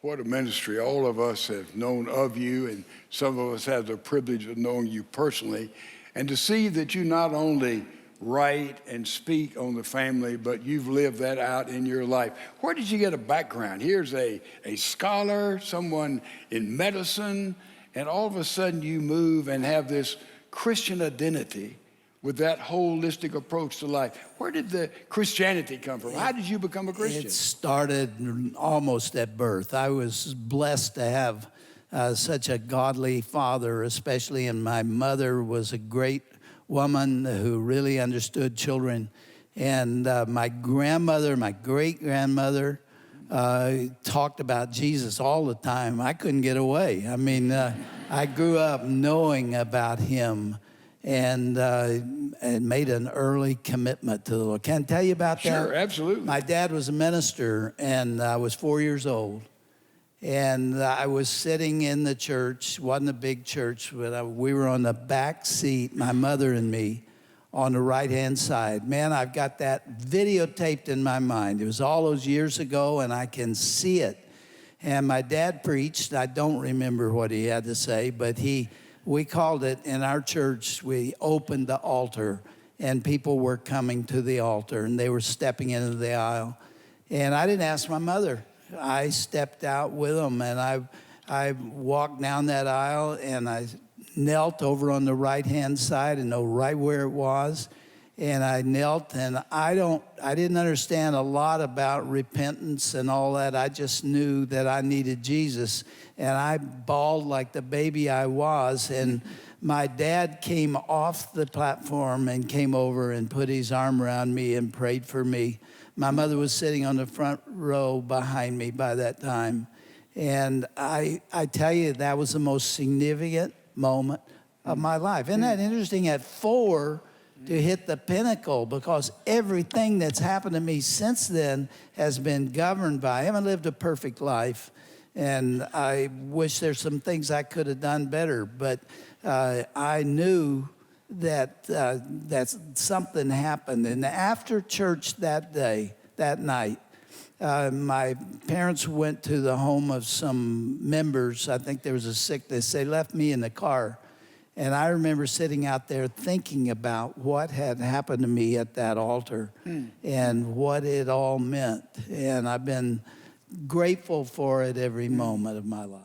What a ministry. All of us have known of you, and some of us have the privilege of knowing you personally. And to see that you not only write and speak on the family, but you've lived that out in your life. Where did you get a background? Here's a scholar, someone in medicine, and all of a sudden you move and have this Christian identity with that holistic approach to life. Where did the Christianity come from? How did you become a Christian? It started almost at birth. I was blessed to have such a godly father, especially, and my mother was a great woman who really understood children. And my grandmother, my great-grandmother, talked about Jesus all the time. I couldn't get away. I mean, I grew up knowing about him and made an early commitment to the Lord. Can I tell you about that? Sure, absolutely. My dad was a minister, and I was 4 years old. And I was sitting in the church, wasn't a big church, but we were on the back seat, my mother and me, on the right-hand side. Man, I've got that videotaped in my mind. It was all those years ago, and I can see it. And my dad preached. I don't remember what he had to say, but we called it in our church, we opened the altar, and people were coming to the altar, and they were stepping into the aisle. And I didn't ask my mother. I stepped out with them, and I walked down that aisle, and I knelt over on the right-hand side and know right where it was. And I knelt, and I didn't understand a lot about repentance and all that. I just knew that I needed Jesus, and I bawled like the baby I was. And my dad came off the platform and came over and put his arm around me and prayed for me. My mother was sitting on the front row behind me by that time. And I tell you, that was the most significant moment of my life. Isn't that interesting? At 4, to hit the pinnacle, because everything that's happened to me since then has been governed by, I haven't lived a perfect life, and I wish there's some things I could have done better, but I knew that something happened. And after church that night, my parents went to the home of some members. I think there was a sickness. They left me in the car. And I remember sitting out there thinking about what had happened to me at that altar and what it all meant. And I've been grateful for it every moment of my life.